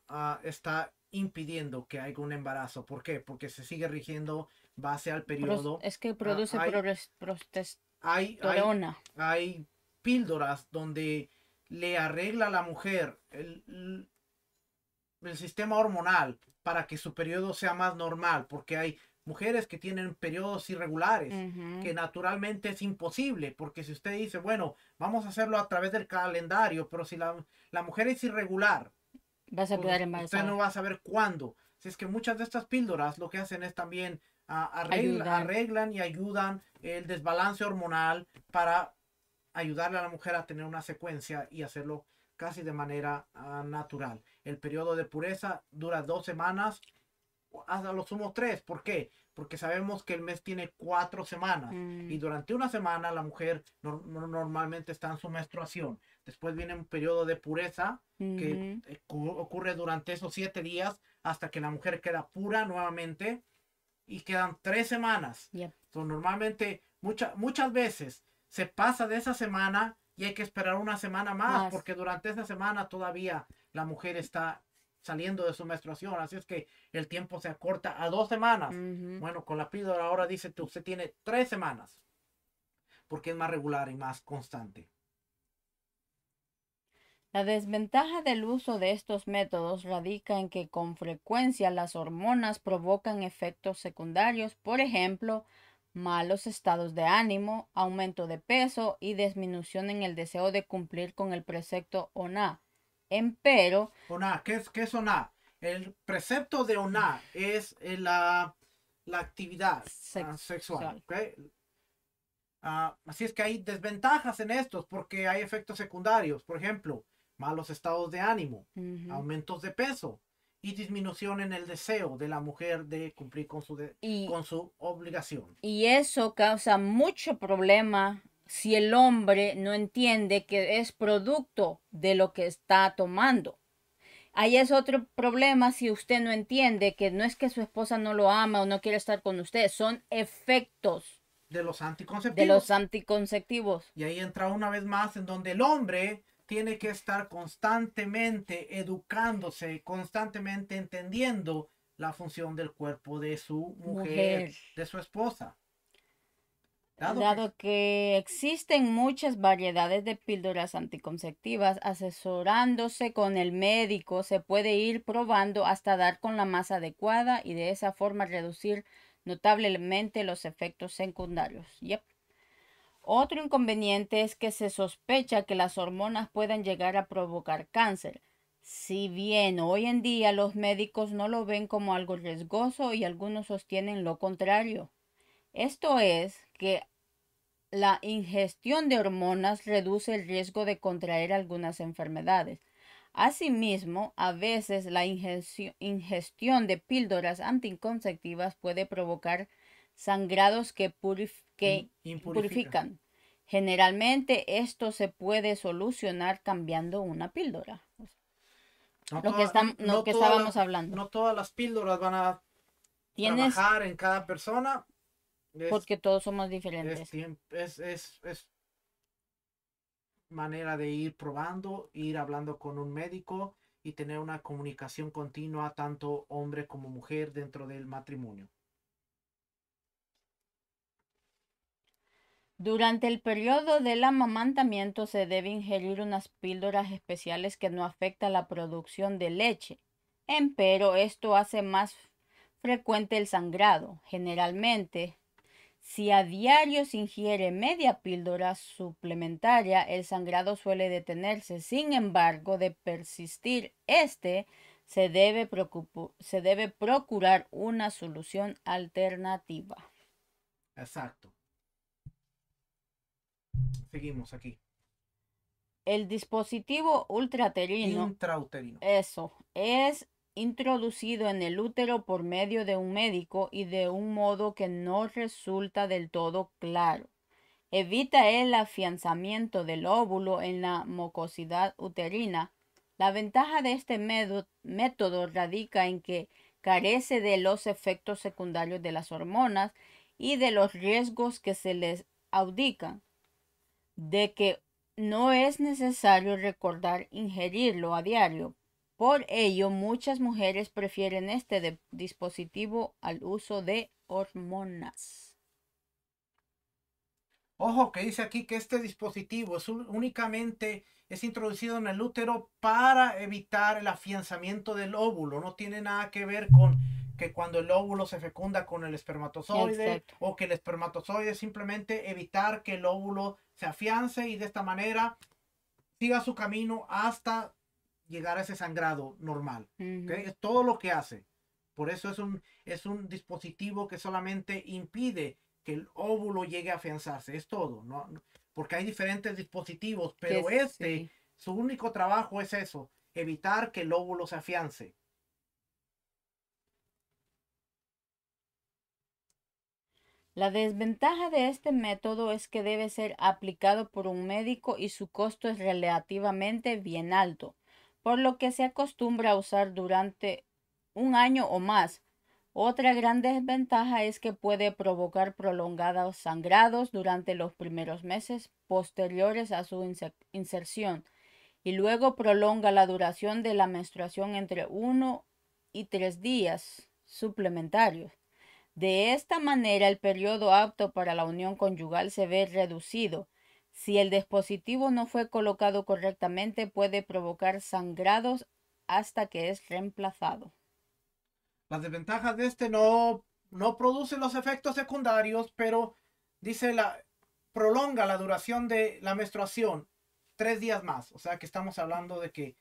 impidiendo que haya un embarazo. ¿Por qué? Porque se sigue rigiendo base al periodo. Es que Ah, produce hay, progesterona. hay píldoras donde le arregla a la mujer el sistema hormonal para que su periodo sea más normal, porque hay mujeres que tienen periodos irregulares, que naturalmente es imposible, porque si usted dice, bueno, vamos a hacerlo a través del calendario, pero si la mujer es irregular, Vas a pues quedar usted embarazada. no va a saber cuándo. Si es que muchas de estas píldoras lo que hacen es también arreglan y ayudan el desbalance hormonal para ayudarle a la mujer a tener una secuencia y hacerlo casi de manera natural. El periodo de pureza dura 2 semanas, hasta lo sumo 3. ¿Por qué? Porque sabemos que el mes tiene 4 semanas y durante una semana la mujer normalmente está en su menstruación. Después viene un periodo de pureza que ocurre durante esos 7 días hasta que la mujer queda pura nuevamente y quedan 3 semanas. Yep. Entonces, normalmente, muchas veces se pasa de esa semana y hay que esperar una semana más porque durante esa semana todavía la mujer está saliendo de su menstruación. Así es que el tiempo se acorta a 2 semanas. Bueno, con la píldora ahora dice que usted tiene 3 semanas porque es más regular y más constante. La desventaja del uso de estos métodos radica en que con frecuencia las hormonas provocan efectos secundarios, por ejemplo, malos estados de ánimo, aumento de peso y disminución en el deseo de cumplir con el precepto ONA. Empero, ONA, ¿qué es ONA? El precepto de ONA es la actividad sexual. ¿Okay? Así es que hay desventajas en estos porque hay efectos secundarios. Por ejemplo, malos estados de ánimo, aumentos de peso y disminución en el deseo de la mujer de cumplir con su obligación. Y eso causa mucho problema si el hombre no entiende que es producto de lo que está tomando. Ahí es otro problema si usted no entiende que no es que su esposa no lo ama o no quiere estar con usted, son efectos de los de los anticonceptivos. anticonceptivos. Y ahí entra una vez más en donde el hombre tiene que estar constantemente educándose, constantemente entendiendo la función del cuerpo de su mujer, Mujer. de su esposa. Dado que Dado que existen muchas variedades de píldoras anticonceptivas, asesorándose con el médico se puede ir probando hasta dar con la más adecuada y de esa forma reducir notablemente los efectos secundarios. Yep. Otro inconveniente es que se sospecha que las hormonas pueden llegar a provocar cáncer. Si bien hoy en día los médicos no lo ven como algo riesgoso y algunos sostienen lo contrario. Esto es que la ingestión de hormonas reduce el riesgo de contraer algunas enfermedades. Asimismo, a veces la ingestión de píldoras anticonceptivas puede provocar sangrados que impurifica. purifican. Generalmente esto se puede solucionar cambiando una píldora. No, Lo que estábamos hablando. no todas las píldoras van a Tienes, trabajar en cada persona. Es, porque todos somos diferentes. es manera de ir probando, ir hablando con un médico y tener una comunicación continua, tanto hombre como mujer, dentro del matrimonio. Durante el periodo del amamantamiento se debe ingerir unas píldoras especiales que no afectan la producción de leche. Empero esto hace más frecuente el sangrado. Generalmente, si a diario se ingiere media píldora suplementaria, el sangrado suele detenerse. Sin embargo, de persistir se debe procurar una solución alternativa. Exacto. Seguimos aquí. El dispositivo ultraterino, Intrauterino. eso, es introducido en el útero por medio de un médico y de un modo que no resulta del todo claro. Evita el afianzamiento del óvulo en la mucosidad uterina. La ventaja de este método radica en que carece de los efectos secundarios de las hormonas y de los riesgos que se les audican, de que no es necesario recordar ingerirlo a diario. Por ello, muchas mujeres prefieren este dispositivo al uso de hormonas. Ojo que dice aquí que este dispositivo únicamente es introducido en el útero para evitar el afianzamiento del óvulo. No tiene nada que ver con que cuando el óvulo se fecunda con el espermatozoide, Exacto. o que el espermatozoide, simplemente evitar que el óvulo se afiance y de esta manera siga su camino hasta llegar a ese sangrado normal. ¿Okay? Es todo lo que hace. Por eso es un dispositivo que solamente impide que el óvulo llegue a afianzarse. Es todo. ¿No? Porque hay diferentes dispositivos, Que pero este, sí. su único trabajo es eso, evitar que el óvulo se afiance. La desventaja de este método es que debe ser aplicado por un médico y su costo es relativamente bien alto, por lo que se acostumbra a usar durante un año o más. Otra gran desventaja es que puede provocar prolongados sangrados durante los primeros meses posteriores a su inserción y luego prolonga la duración de la menstruación entre 1 y 3 días suplementarios. De esta manera, el periodo apto para la unión conyugal se ve reducido. Si el dispositivo no fue colocado correctamente, puede provocar sangrados hasta que es reemplazado. Las desventajas de este no produce los efectos secundarios, pero dice prolonga la duración de la menstruación 3 días más. O sea que estamos hablando de que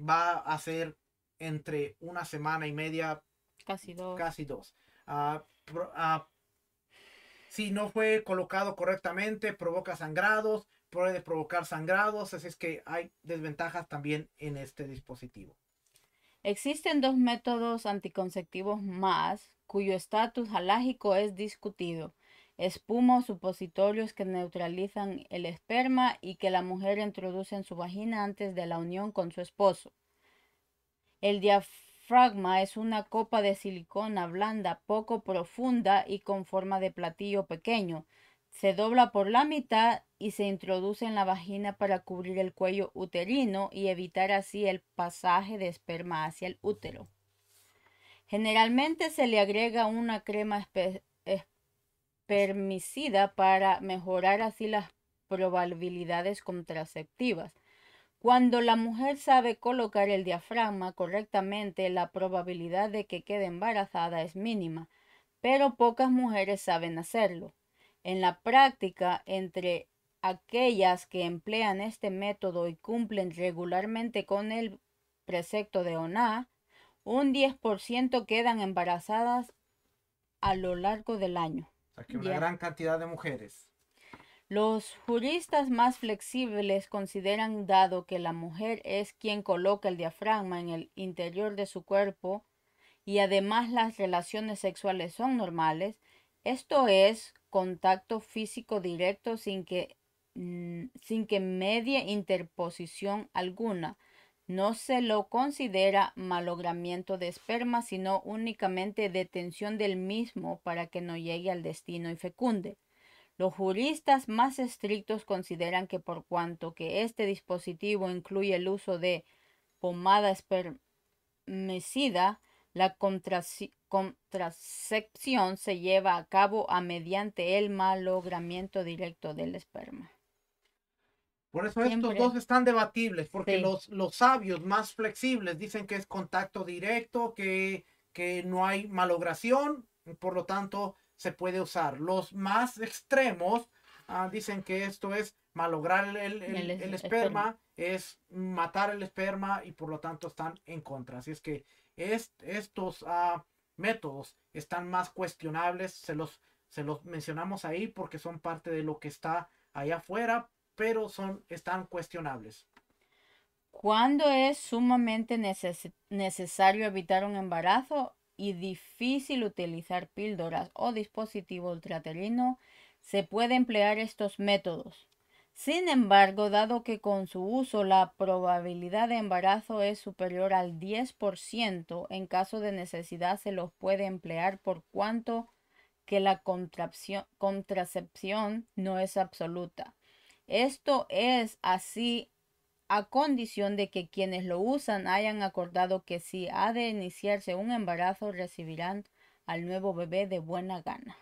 va a ser entre una semana y media, Casi 2. casi dos. Uh, si no fue colocado correctamente, provoca sangrados, puede provocar sangrados, así es que hay desventajas también en este dispositivo. Existen dos métodos anticonceptivos más cuyo estatus alágico es discutido. Espuma o supositorios que neutralizan el esperma y que la mujer introduce en su vagina antes de la unión con su esposo. El diafragma es una copa de silicona blanda, poco profunda y con forma de platillo pequeño. Se dobla por la mitad y se introduce en la vagina para cubrir el cuello uterino y evitar así el pasaje de esperma hacia el útero. Generalmente se le agrega una crema espermicida para mejorar así las probabilidades contraceptivas. Cuando la mujer sabe colocar el diafragma correctamente, la probabilidad de que quede embarazada es mínima, pero pocas mujeres saben hacerlo. En la práctica, entre aquellas que emplean este método y cumplen regularmente con el precepto de ONA, un 10% quedan embarazadas a lo largo del año. O sea, que una Ya. gran cantidad de mujeres. Los juristas más flexibles consideran, dado que la mujer es quien coloca el diafragma en el interior de su cuerpo y además las relaciones sexuales son normales, esto es contacto físico directo sin que medie interposición alguna. No se lo considera malogramiento de esperma, sino únicamente detención del mismo para que no llegue al destino y fecunde. Los juristas más estrictos consideran que por cuanto que este dispositivo incluye el uso de pomada espermicida, la contracepción se lleva a cabo mediante el malogramiento directo del esperma. Por eso estos Siempre, dos están debatibles, porque sí. los sabios más flexibles dicen que es contacto directo, que no hay malogración, por lo tanto se puede usar. Los más extremos dicen que esto es malograr el Esperma. esperma, es matar el esperma y por lo tanto están en contra. Así es que estos métodos están más cuestionables, se los mencionamos ahí porque son parte de lo que está allá afuera, pero están cuestionables. Cuando es sumamente necesario evitar un embarazo y difícil utilizar píldoras o dispositivo ultraterreno, se puede emplear estos métodos. Sin embargo, dado que con su uso la probabilidad de embarazo es superior al 10%, en caso de necesidad se los puede emplear por cuanto que la contracepción no es absoluta. Esto es así a condición de que quienes lo usan hayan acordado que si ha de iniciarse un embarazo recibirán al nuevo bebé de buena gana.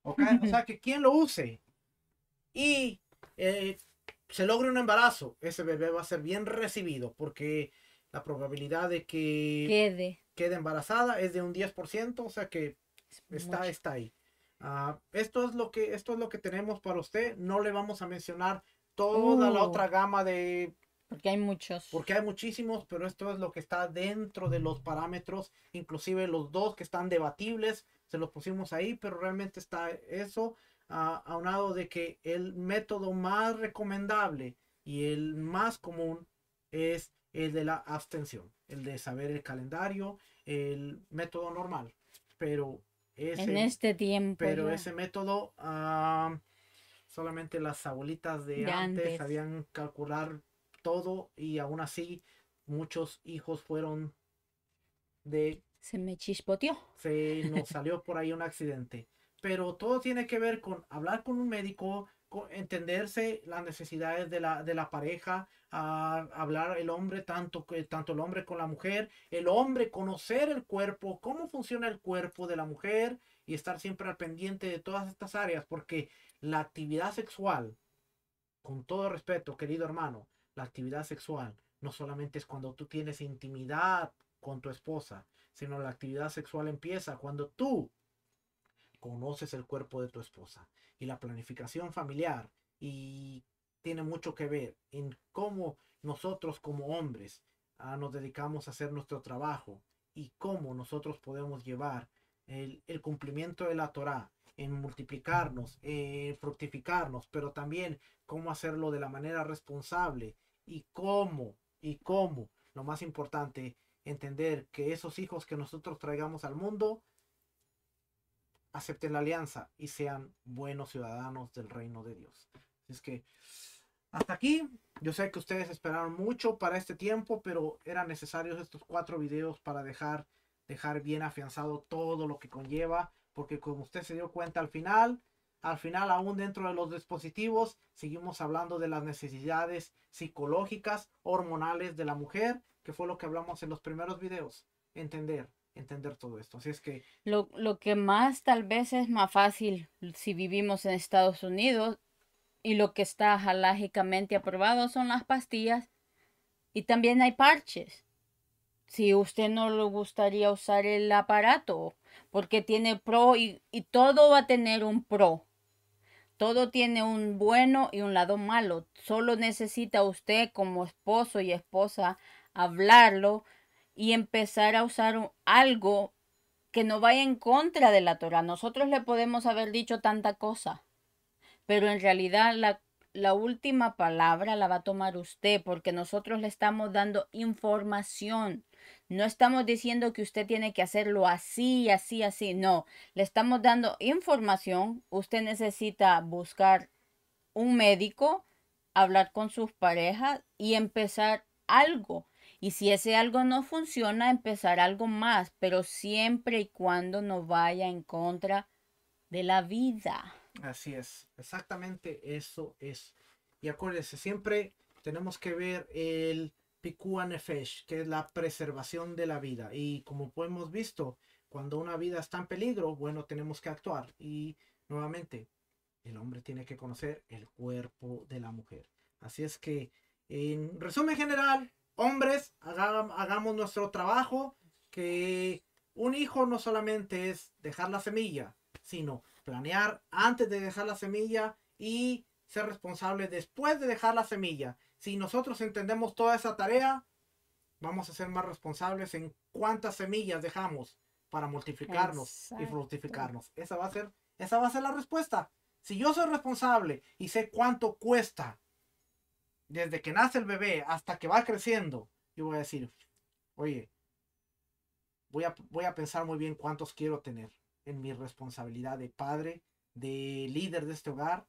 ¿Okay? O sea, que quien lo use y eh, se logre un embarazo, ese bebé va a ser bien recibido porque la probabilidad de que Quede. quede embarazada es de un 10%, o sea que Es mucho. está ahí. Esto es lo que tenemos para usted. No le vamos a mencionar toda la Uh, otra gama de porque hay muchos. porque hay muchísimos, pero esto es lo que está dentro de los parámetros, inclusive los dos que están debatibles, se los pusimos ahí, pero realmente está eso, aunado de que el método más recomendable y el más común es el de la abstención, el de saber el calendario, el método normal, pero En ese, este tiempo pero ya. ese método solamente las abuelitas de De antes antes. sabían calcular todo y aún así muchos hijos fueron de Se me chispoteó. se nos salió por ahí un accidente. Pero todo tiene que ver con hablar con un médico, entenderse las necesidades de la pareja, hablar el hombre, tanto el hombre con la mujer, el hombre conocer el cuerpo, cómo funciona el cuerpo de la mujer y estar siempre al pendiente de todas estas áreas, porque la actividad sexual, con todo respeto, querido hermano, la actividad sexual no solamente es cuando tú tienes intimidad con tu esposa, sino la actividad sexual empieza cuando tú conoces el cuerpo de tu esposa. Y la planificación familiar y tiene mucho que ver en cómo nosotros como hombres nos dedicamos a hacer nuestro trabajo y cómo nosotros podemos llevar el cumplimiento de la Torah en multiplicarnos, en fructificarnos, pero también cómo hacerlo de la manera responsable y cómo, lo más importante, entender que esos hijos que nosotros traigamos al mundo acepten la alianza y sean buenos ciudadanos del reino de Dios. Es que Hasta aquí. Yo sé que ustedes esperaron mucho para este tiempo, pero eran necesarios estos 4 videos para dejar bien afianzado todo lo que conlleva, porque como usted se dio cuenta al final aún dentro de los dispositivos, seguimos hablando de las necesidades psicológicas, hormonales de la mujer, que fue lo que hablamos en los primeros videos. Entender todo esto. Así es que Lo que más tal vez es más fácil si vivimos en Estados Unidos y lo que está halagicamente aprobado son las pastillas y también hay parches. Si usted no le gustaría usar el aparato, porque tiene pro y todo va a tener un pro. Todo tiene un bueno y un lado malo. Solo necesita usted como esposo y esposa hablarlo y empezar a usar algo que no vaya en contra de la Torah. Nosotros le podemos haber dicho tanta cosa, pero en realidad la última palabra la va a tomar usted porque nosotros le estamos dando información. No estamos diciendo que usted tiene que hacerlo así, así, así. No, le estamos dando información. Usted necesita buscar un médico, hablar con sus parejas y empezar algo. Y si ese algo no funciona, empezar algo más, pero siempre y cuando no vaya en contra de la vida. así es, exactamente eso es. Y acuérdense, siempre tenemos que ver el Pikuah Nefesh, que es la preservación de la vida. Y como hemos visto, cuando una vida está en peligro, bueno, tenemos que actuar. Y nuevamente, el hombre tiene que conocer el cuerpo de la mujer. Así es que, en resumen general, hombres, hagamos nuestro trabajo, que un hijo no solamente es dejar la semilla, sino planear antes de dejar la semilla y ser responsable después de dejar la semilla. Si nosotros entendemos toda esa tarea, vamos a ser más responsables en cuántas semillas dejamos para multiplicarnos y Exacto. fructificarnos. Esa va a ser la respuesta. Si yo soy responsable y sé cuánto cuesta desde que nace el bebé hasta que va creciendo, yo voy a decir, oye, voy a pensar muy bien cuántos quiero tener en mi responsabilidad de padre, de líder de este hogar,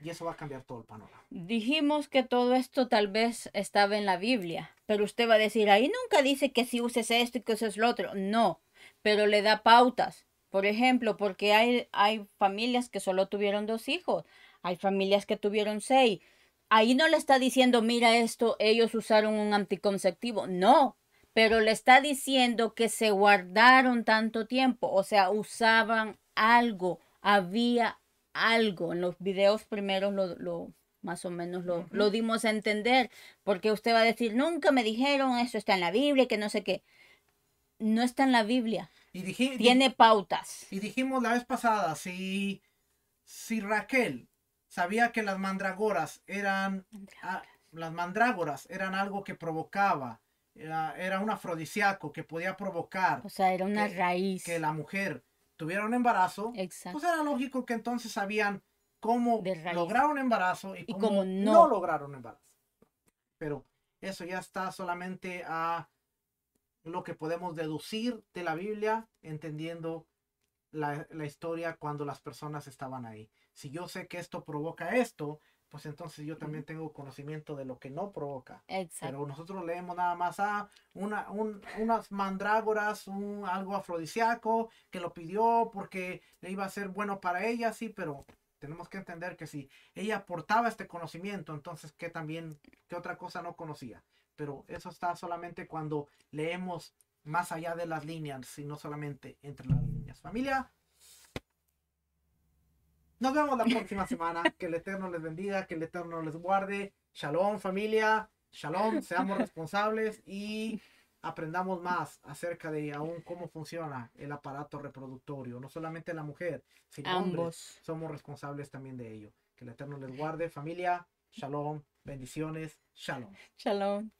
y eso va a cambiar todo el panorama. Dijimos que todo esto tal vez estaba en la Biblia, pero usted va a decir, ahí nunca dice que si uses esto y que uses lo otro. No, pero le da pautas. Por ejemplo, porque hay familias que solo tuvieron 2 hijos, hay familias que tuvieron 6. Ahí no le está diciendo, mira esto, ellos usaron un anticonceptivo. No, pero le está diciendo que se guardaron tanto tiempo, o sea, usaban algo, había algo. En los videos primeros lo más o menos lo Ujú. dimos a entender, porque usted va a decir, nunca me dijeron, eso está en la Biblia, que no sé qué. No está en la Biblia, Y, dije, tiene pautas. y dijimos la vez pasada, si Raquel sabía que las mandrágoras eran algo que provocaba, era un afrodisíaco que podía provocar O sea, era una que raíz. la mujer tuviera un embarazo, pues Exacto, era lógico que entonces sabían cómo de raíz. lograr un embarazo y Y como cómo no no, lograr un embarazo. Pero eso ya está solamente a lo que podemos deducir de la Biblia, entendiendo la historia cuando las personas estaban ahí. Si yo sé que esto provoca esto, pues entonces yo también tengo conocimiento de lo que no provoca. Pero exacto. nosotros leemos nada más unas mandrágoras, algo afrodisíaco que lo pidió porque le iba a ser bueno para ella, sí, pero tenemos que entender que si ella aportaba este conocimiento, entonces qué otra cosa no conocía. Pero eso está solamente cuando leemos más allá de las líneas y no solamente entre las líneas. Familia, nos vemos la próxima semana. Que el Eterno les bendiga, que el Eterno les guarde. Shalom familia, shalom, seamos responsables y aprendamos más acerca de aún cómo funciona el aparato reproductorio. No solamente la mujer, sino hombres, Ambos. somos responsables también de ello. Que el Eterno les guarde familia, shalom, bendiciones, shalom. Shalom.